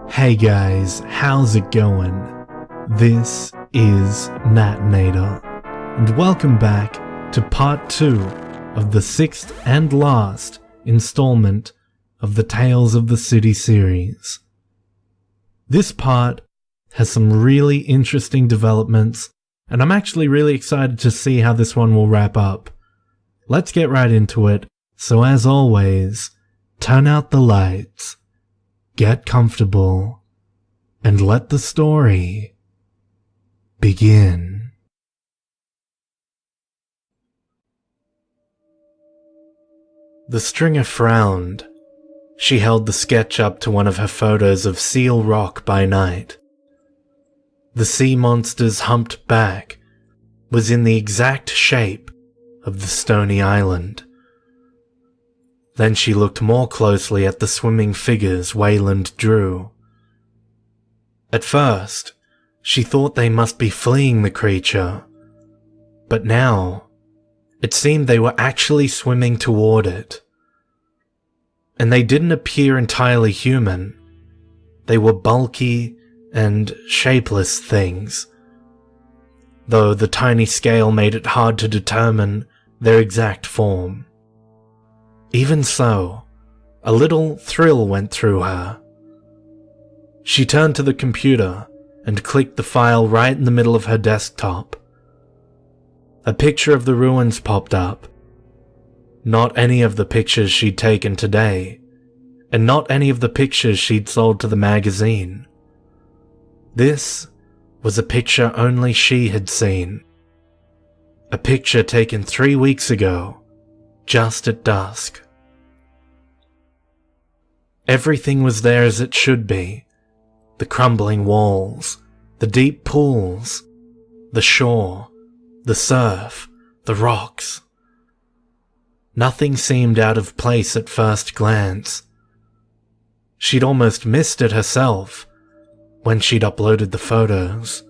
Hey guys, how's it going? This is Natinator, and welcome back to part 2 of the 6th and last installment of the Tales of the City series. This part has some really interesting developments, and I'm actually really excited to see how this one will wrap up. Let's get right into it, so as always, turn out the lights, get comfortable, and let the story begin. The stringer frowned. She held the sketch up to one of her photos of Seal Rock by night. The sea monster's humped back was in the exact shape of the stony island. Then she looked more closely at the swimming figures Wayland drew. At first, she thought they must be fleeing the creature, but now it seemed they were actually swimming toward it. And they didn't appear entirely human. They were bulky and shapeless things, though the tiny scale made it hard to determine their exact form. Even so, a little thrill went through her. She turned to the computer and clicked the file right in the middle of her desktop. A picture of the ruins popped up. Not any of the pictures she'd taken today, and not any of the pictures she'd sold to the magazine. This was a picture only she had seen. A picture taken 3 weeks ago, just at dusk. Everything was there as it should be. The crumbling walls, the deep pools, the shore, the surf, the rocks. Nothing seemed out of place at first glance. She'd almost missed it herself when she'd uploaded the photos.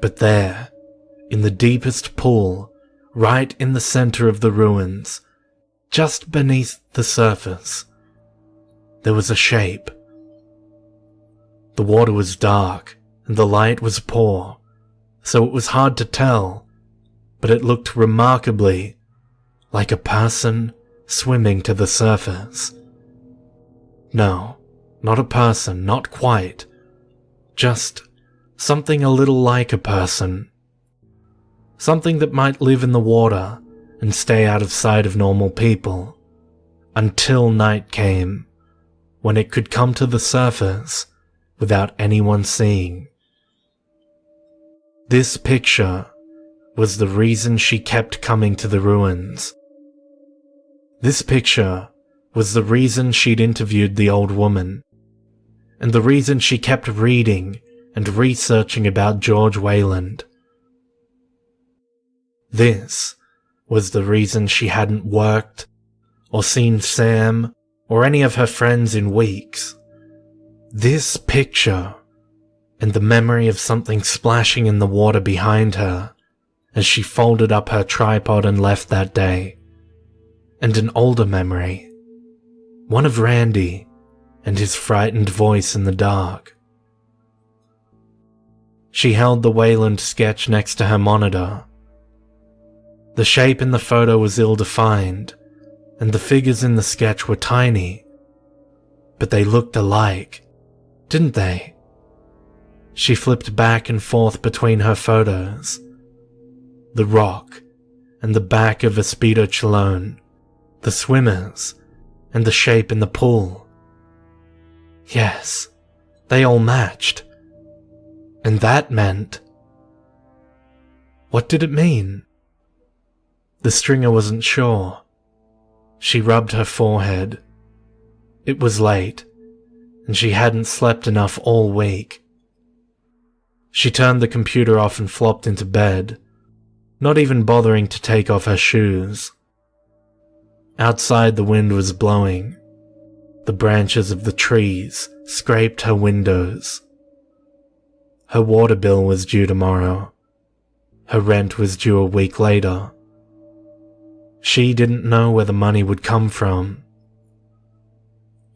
But there, in the deepest pool, right in the center of the ruins, just beneath the surface, there was a shape. The water was dark and the light was poor, so it was hard to tell, but it looked remarkably like a person swimming to the surface. No, not a person, not quite. Just something a little like a person. Something that might live in the water and stay out of sight of normal people, until night came, when it could come to the surface without anyone seeing. This picture was the reason she kept coming to the ruins. This picture was the reason she'd interviewed the old woman, and the reason she kept reading and researching about George Wayland. This was the reason she hadn't worked or seen Sam or any of her friends in weeks. This picture, and the memory of something splashing in the water behind her as she folded up her tripod and left that day, and an older memory, one of Randy and his frightened voice in the dark. She held the Wayland sketch next to her monitor. The shape in the photo was ill-defined, and the figures in the sketch were tiny, but they looked alike, didn't they? She flipped back and forth between her photos. The rock, and the back of Espedo Chalone, the swimmers, and the shape in the pool. Yes, they all matched. And that meant... What did it mean? The stringer wasn't sure. She rubbed her forehead. It was late, and she hadn't slept enough all week. She turned the computer off and flopped into bed, not even bothering to take off her shoes. Outside the wind was blowing. The branches of the trees scraped her windows. Her water bill was due tomorrow. Her rent was due a week later. She didn't know where the money would come from.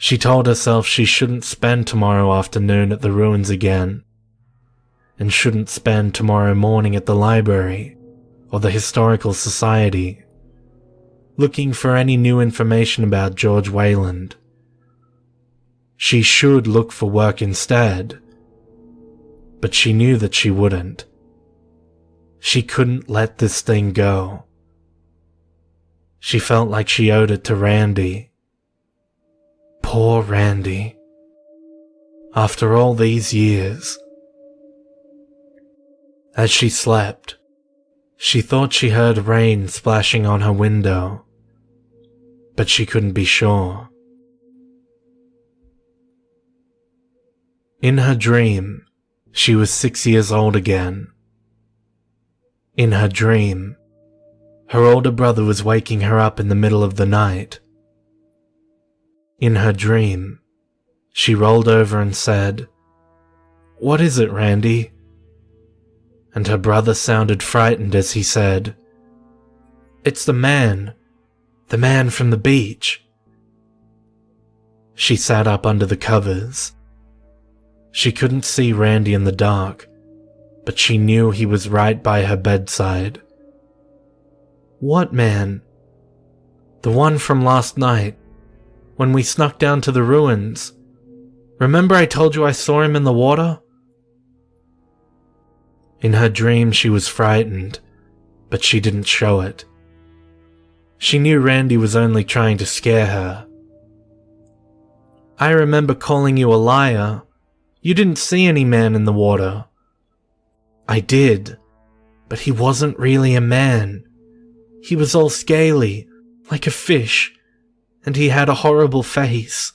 She told herself she shouldn't spend tomorrow afternoon at the ruins again, and shouldn't spend tomorrow morning at the library or the historical society, looking for any new information about George Wayland. She should look for work instead, but she knew that she wouldn't. She couldn't let this thing go. She felt like she owed it to Randy. Poor Randy. After all these years. As she slept, she thought she heard rain splashing on her window, but she couldn't be sure. In her dream, she was 6 years old again. In her dream, her older brother was waking her up in the middle of the night. In her dream, she rolled over and said, "What is it, Randy?" And her brother sounded frightened as he said, "It's the man from the beach." She sat up under the covers. She couldn't see Randy in the dark, but she knew he was right by her bedside. "What man?" "The one from last night, when we snuck down to the ruins. Remember I told you I saw him in the water?" In her dream she was frightened, but she didn't show it. She knew Randy was only trying to scare her. "I remember calling you a liar. You didn't see any man in the water." "I did, but he wasn't really a man. He was all scaly, like a fish, and he had a horrible face."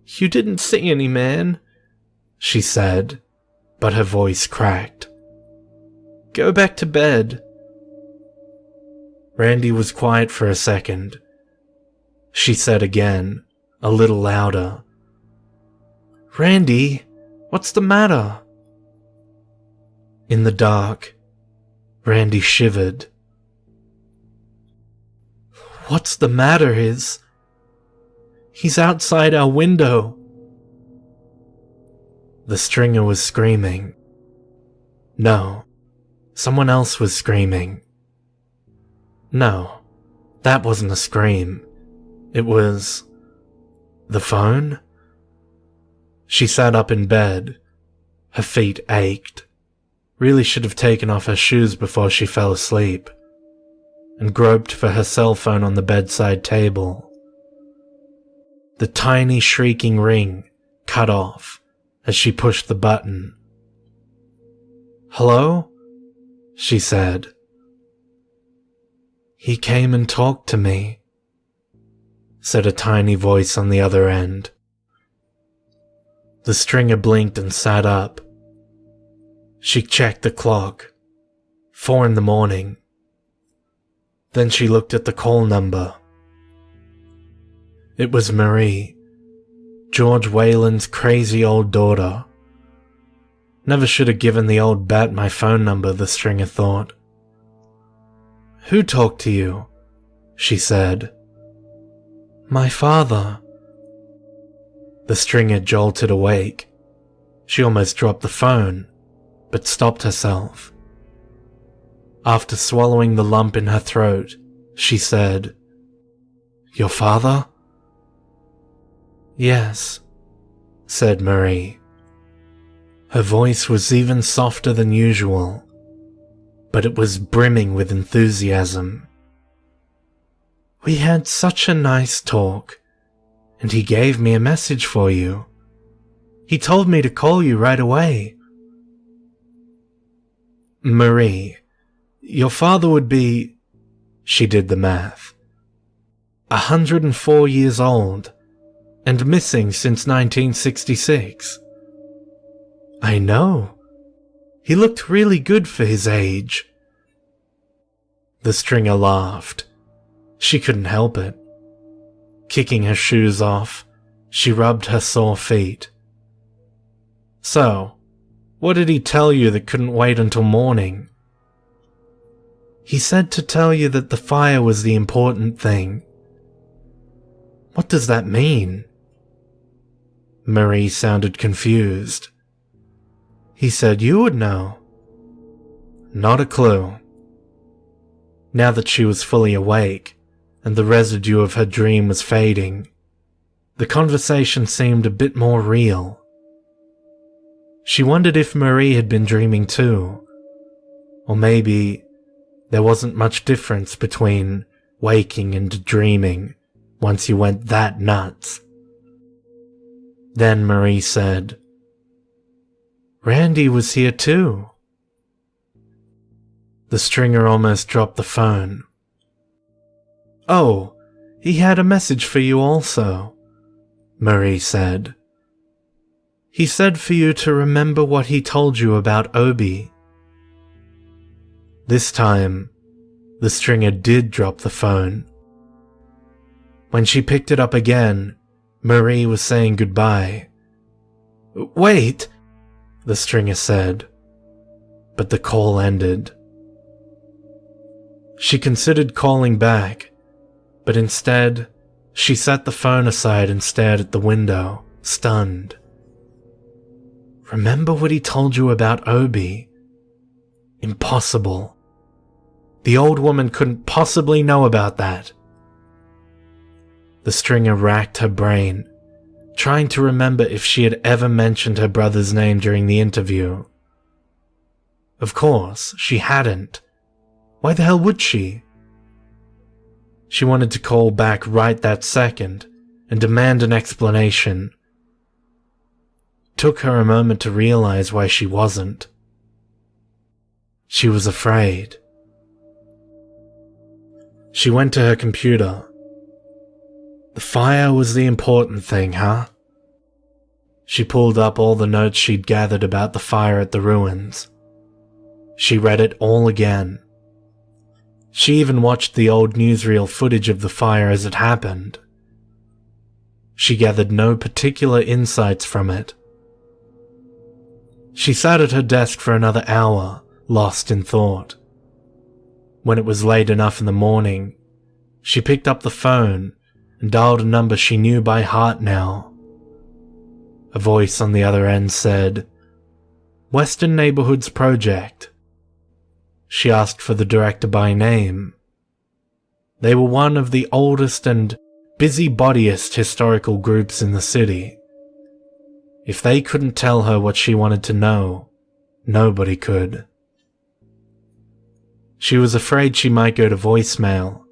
"You didn't see any man," she said, but her voice cracked. "Go back to bed." Randy was quiet for a second. She said again, a little louder, "Randy, what's the matter?" In the dark, Randy shivered. "What's the matter is, he's outside our window." The stringer was screaming. No, someone else was screaming. No, that wasn't a scream. It was... the phone? She sat up in bed. Her feet ached. Really should have taken off her shoes before she fell asleep, and groped for her cell phone on the bedside table. The tiny shrieking ring cut off as she pushed the button. "Hello?" she said. "He came and talked to me," said a tiny voice on the other end. The stringer blinked and sat up. She checked the clock. 4 in the morning. Then she looked at the call number. It was Marie, George Wayland's crazy old daughter. Never should have given the old bat my phone number, the stringer thought. "Who talked to you?" she said. "My father." The stringer jolted awake. She almost dropped the phone, but stopped herself. After swallowing the lump in her throat, she said, "Your father?" "Yes," said Marie. Her voice was even softer than usual, but it was brimming with enthusiasm. "We had such a nice talk, and he gave me a message for you. He told me to call you right away." "Marie, your father would be," she did the math, 104 years old, and missing since 1966. "I know. He looked really good for his age." The stringer laughed. She couldn't help it. Kicking her shoes off, she rubbed her sore feet. "So, what did he tell you that couldn't wait until morning?" "He said to tell you that the fire was the important thing." What does that mean? Marie sounded confused. He said you would know. Not a clue. Now that she was fully awake, and the residue of her dream was fading, the conversation seemed a bit more real. She wondered if Marie had been dreaming too, or maybe there wasn't much difference between waking and dreaming once you went that nuts. Then Marie said, Randy was here too. The stringer almost dropped the phone. Oh, he had a message for you also, Marie said. He said for you to remember what he told you about Obi. This time, the stringer did drop the phone. When she picked it up again, Marie was saying goodbye. Wait, the stringer said, but the call ended. She considered calling back, but instead, she set the phone aside and stared at the window, stunned. Remember what he told you about Obi? Impossible. The old woman couldn't possibly know about that. The stringer racked her brain, trying to remember if she had ever mentioned her brother's name during the interview. Of course, she hadn't. Why the hell would she? She wanted to call back right that second and demand an explanation. It took her a moment to realize why she wasn't. She was afraid. She went to her computer. The fire was the important thing, huh? She pulled up all the notes she'd gathered about the fire at the ruins. She read it all again. She even watched the old newsreel footage of the fire as it happened. She gathered no particular insights from it. She sat at her desk for another hour, lost in thought. When it was late enough in the morning, she picked up the phone and dialed a number she knew by heart now. A voice on the other end said, Western Neighborhoods Project. She asked for the director by name. They were one of the oldest and busybodyest historical groups in the city. If they couldn't tell her what she wanted to know, nobody could. She was afraid she might go to voicemail,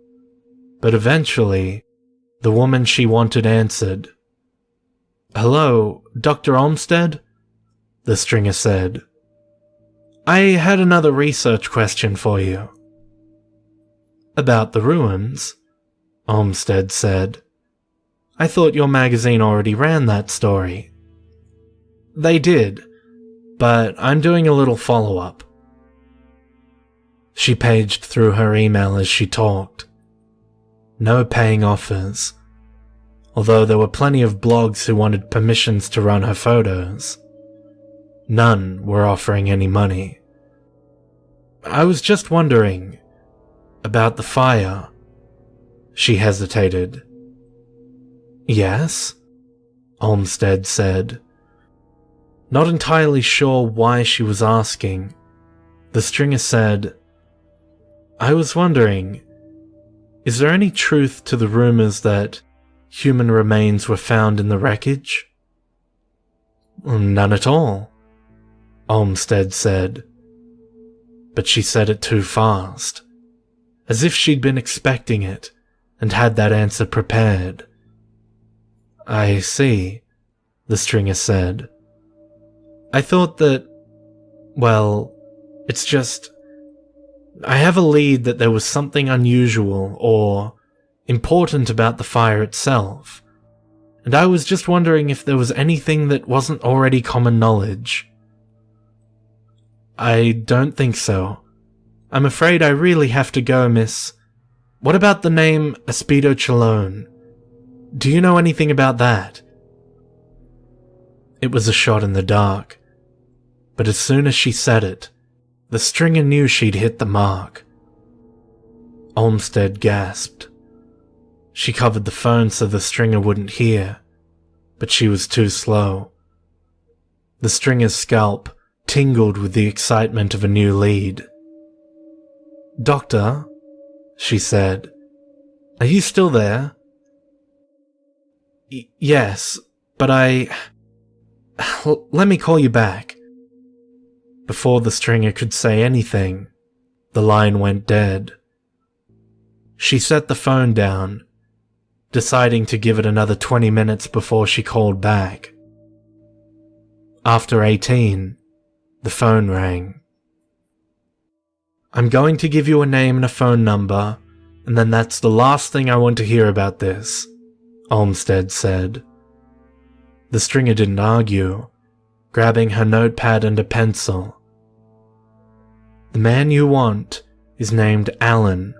but eventually, the woman she wanted answered. Hello, Dr. Olmsted? The stringer said. I had another research question for you. About the ruins, Olmsted said. I thought your magazine already ran that story. They did, but I'm doing a little follow-up. She paged through her email as she talked. No paying offers, although there were plenty of blogs who wanted permissions to run her photos. None were offering any money. I was just wondering about the fire. She hesitated. Yes? Olmsted said. Not entirely sure why she was asking, the stringer said, I was wondering, is there any truth to the rumors that human remains were found in the wreckage? None at all, Olmsted said. But she said it too fast, as if she'd been expecting it and had that answer prepared. I see, the stringer said. I thought that, well, it's just, I have a lead that there was something unusual or important about the fire itself, and I was just wondering if there was anything that wasn't already common knowledge. I don't think so. I'm afraid I really have to go, miss. What about the name Espedo Chalone? Do you know anything about that? It was a shot in the dark, but as soon as she said it, the stringer knew she'd hit the mark. Olmsted gasped. She covered the phone so the stringer wouldn't hear, but she was too slow. The stringer's scalp tingled with the excitement of a new lead. "Doctor," she said, "are you still there?" Yes, but let me call you back." Before the stringer could say anything, the line went dead. She set the phone down, deciding to give it another 20 minutes before she called back. After 18, the phone rang. "I'm going to give you a name and a phone number, and then that's the last thing I want to hear about this," Olmsted said. The stringer didn't argue, grabbing her notepad and a pencil. "The man you want is named Alan.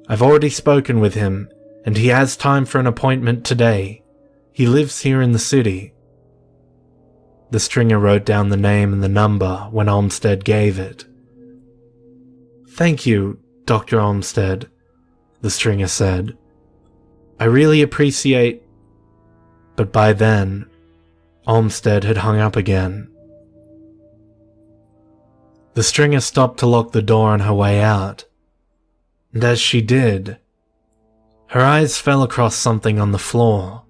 I've already spoken with him, and he has time for an appointment today. He lives here in the city." The stringer wrote down the name and the number when Olmsted gave it. "Thank you, Dr. Olmsted," the stringer said. "I really appreciate—" But by then, Olmsted had hung up again. The stringer stopped to lock the door on her way out, and as she did, her eyes fell across something on the floor.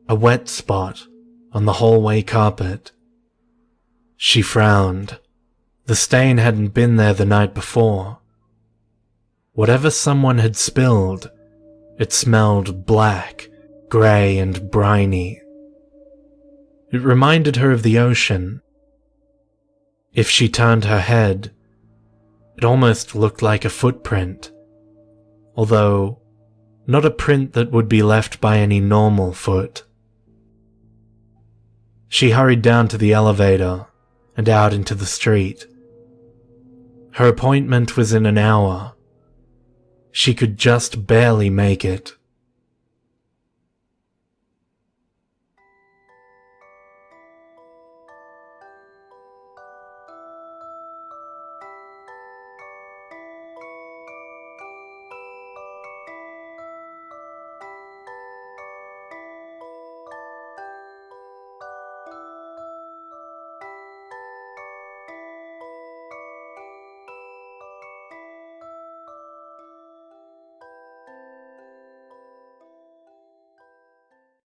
A wet spot on the hallway carpet. She frowned. The stain hadn't been there the night before. Whatever someone had spilled, it smelled black, grey and briny. It reminded her of the ocean. If she turned her head, it almost looked like a footprint, although not a print that would be left by any normal foot. She hurried down to the elevator and out into the street. Her appointment was in an hour. She could just barely make it.